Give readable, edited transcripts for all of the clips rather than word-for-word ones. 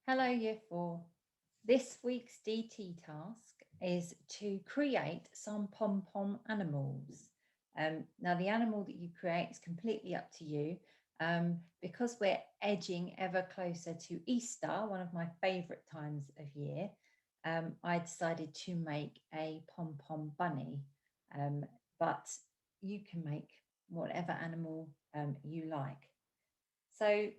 Hello, Year 4. This week's DT task is to create some pom-pom animals. Now, the animal that you create is completely up to you. Because we're edging ever closer to Easter, one of my favourite times of year, I decided to make a pom-pom bunny. But you can make whatever animal you like. So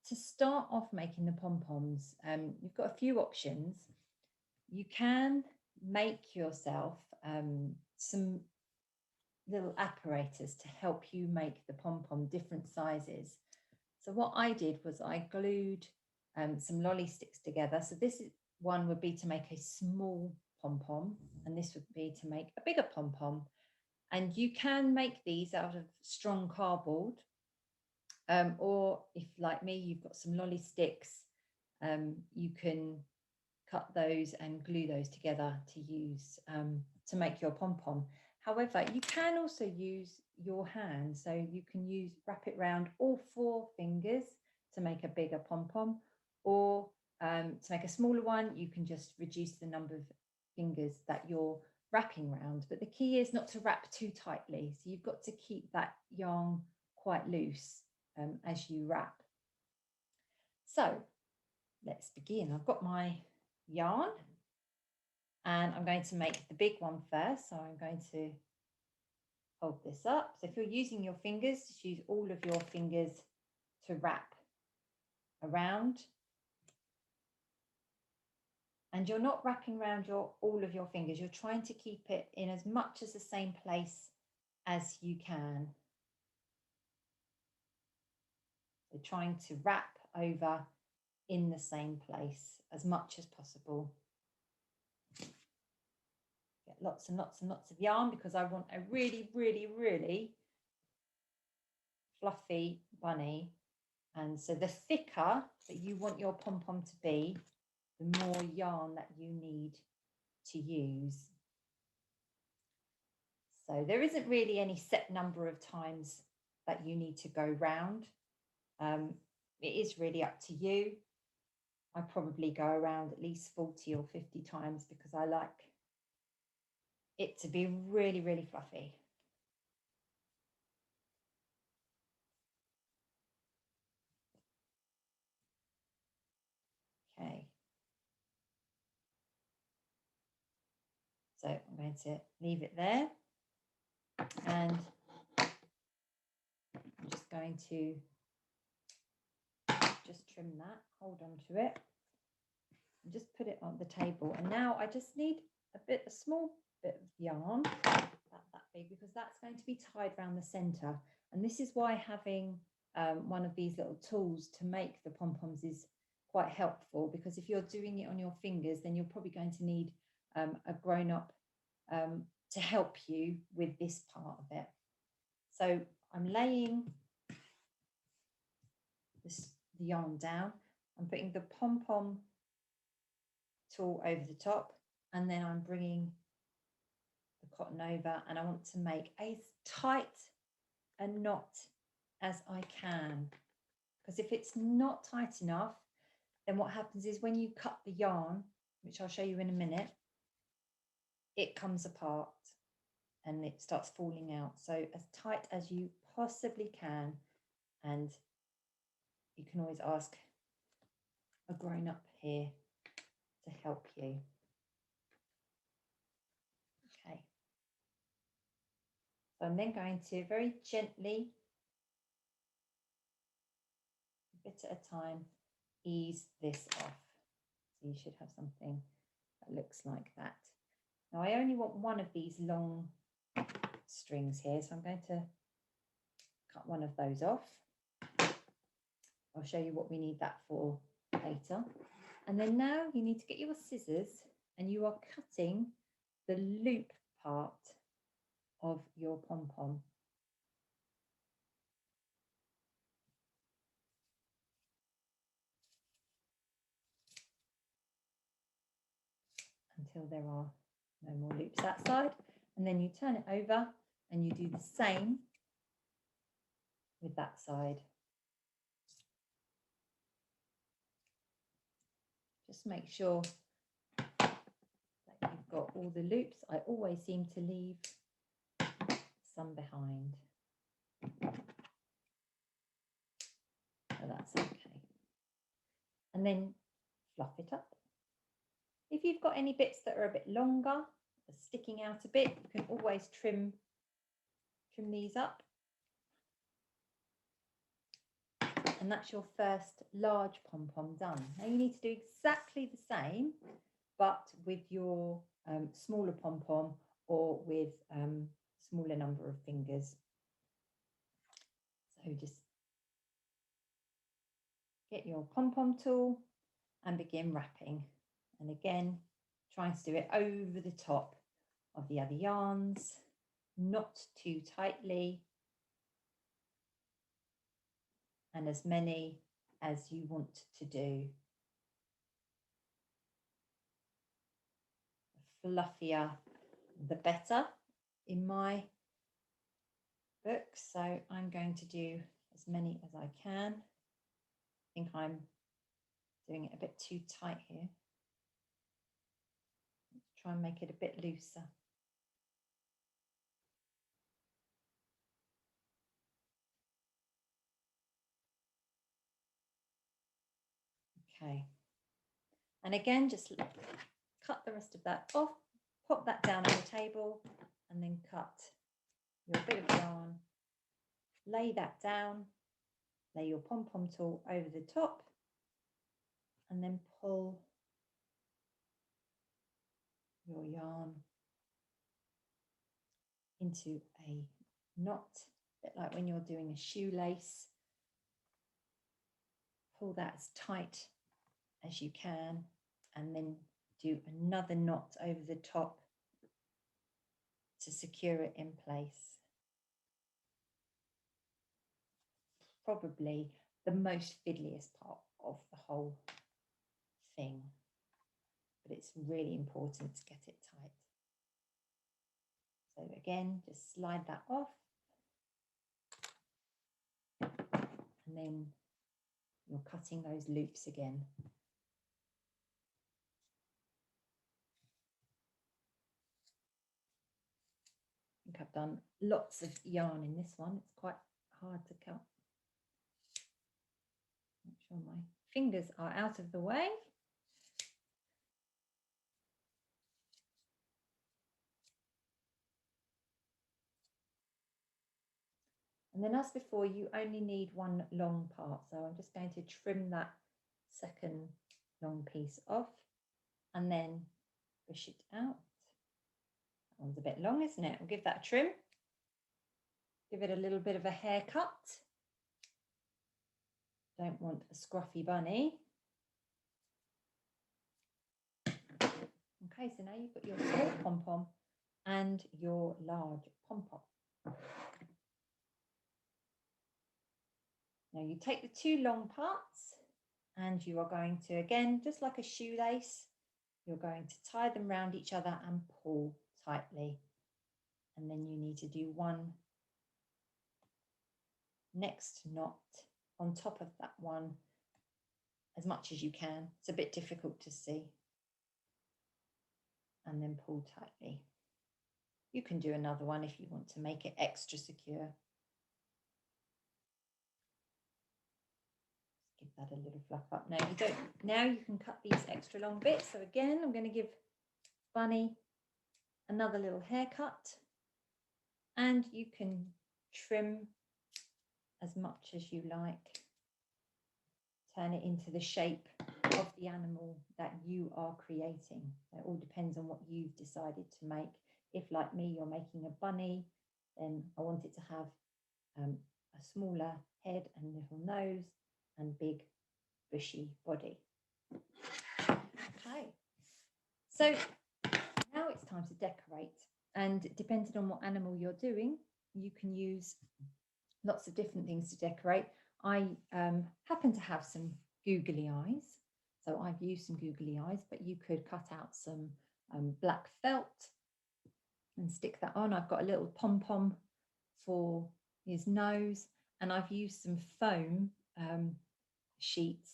to start off making the pom-poms, you've got a few options. You can make yourself some little apparatus to help you make the pom-pom different sizes. So what I did was I glued some lolly sticks together. So one would be to make a small pom-pom, and this would be to make a bigger pom-pom. And you can make these out of strong cardboard. Or if, like me, you've got some lolly sticks, you can cut those and glue those together to use to make your pom-pom. However, you can also use your hand. So you can wrap it around all 4 fingers to make a bigger pom-pom, or to make a smaller one, you can just reduce the number of fingers that you're wrapping around. But the key is not to wrap too tightly. So you've got to keep that yarn quite loose as you wrap. So let's begin. I've got my yarn and I'm going to make the big one first. So I'm going to hold this up. So if you're using your fingers, just use all of your fingers to wrap around. And you're not wrapping around all of your fingers. You're trying to keep it in as much as the same place as you can. So trying to wrap over in the same place as much as possible. Get lots and lots and lots of yarn because I want a really, really, really fluffy bunny. And so the thicker that you want your pom-pom to be, the more yarn that you need to use. So there isn't really any set number of times that you need to go round. It is really up to you. I probably go around at least 40 or 50 times because I like it to be really, really fluffy. Okay. So I'm going to leave it there. And I'm just going to just trim that, hold on to it, and just put it on the table. And now I just need a small bit of yarn, about that big, because that's going to be tied around the center. And this is why having one of these little tools to make the pom-poms is quite helpful, because if you're doing it on your fingers, then you're probably going to need a grown-up to help you with this part of it. So I'm laying the yarn down. I'm putting the pom-pom tool over the top, and then I'm bringing the cotton over, and I want to make as tight a knot as I can, because if it's not tight enough, then what happens is when you cut the yarn, which I'll show you in a minute, it comes apart and it starts falling out. So as tight as you possibly can, and you can always ask a grown-up here to help you. Okay. So I'm then going to very gently, a bit at a time, ease this off. So you should have something that looks like that. Now I only want one of these long strings here, so I'm going to cut one of those off. I'll show you what we need that for later. And then now you need to get your scissors, and you are cutting the loop part of your pom-pom. Until there are no more loops that side, and then you turn it over and you do the same with that side. just make sure that you've got all the loops. I always seem to leave some behind. So that's okay. And then fluff it up. If you've got any bits that are a bit longer, sticking out a bit, you can always trim these up. And that's your first large pom-pom done. Now you need to do exactly the same, but with your smaller pom-pom or with smaller number of fingers. So just get your pom-pom tool and begin wrapping. And again, trying to do it over the top of the other yarns, not too tightly, and as many as you want to do. The fluffier, the better in my book. So I'm going to do as many as I can. I think I'm doing it a bit too tight here. Let's try and make it a bit looser. Okay. And again, just cut the rest of that off, pop that down on the table, and then cut your bit of yarn, lay that down, lay your pom-pom tool over the top, and then pull your yarn into a knot, a bit like when you're doing a shoelace. Pull that as tight as you can, and then do another knot over the top to secure it in place. Probably the most fiddliest part of the whole thing, but it's really important to get it tight. So again, just slide that off, and then you're cutting those loops again. I think I've done lots of yarn in this one. It's quite hard to cut. Make sure my fingers are out of the way. And then as before, you only need one long part. So I'm just going to trim that second long piece off and then push it out. That one's a bit long, isn't it? We'll give that a trim. Give it a little bit of a haircut. Don't want a scruffy bunny. Okay, so now you've got your small pom-pom and your large pom-pom. Now you take the two long parts and you are going to, again, just like a shoelace, you're going to tie them round each other and pull tightly. And then you need to do one next knot on top of that one as much as you can. It's a bit difficult to see. And then pull tightly. You can do another one if you want to make it extra secure. Give that a little fluff up. Now you don't. Now you can cut these extra long bits. So again, I'm going to give Bunny another little haircut, and you can trim as much as you like. Turn it into the shape of the animal that you are creating. It all depends on what you've decided to make. If, like me, you're making a bunny, then I want it to have a smaller head and little nose and big bushy body. Okay, so now it's time to decorate, and depending on what animal you're doing, you can use lots of different things to decorate. I happen to have some googly eyes, so I've used some googly eyes, but you could cut out some black felt and stick that on. I've got a little pom-pom for his nose, and I've used some foam sheets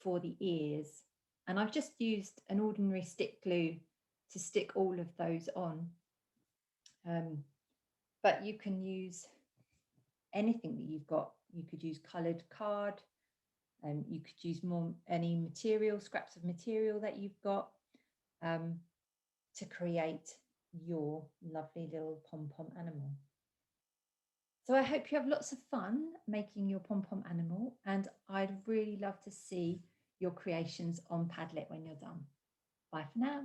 for the ears. And I've just used an ordinary stick glue to stick all of those on. But you can use anything that you've got. You could use coloured card, and you could use any material, scraps of material that you've got, to create your lovely little pom-pom animal. So I hope you have lots of fun making your pom-pom animal, and I'd really love to see your creations on Padlet when you're done. Bye for now.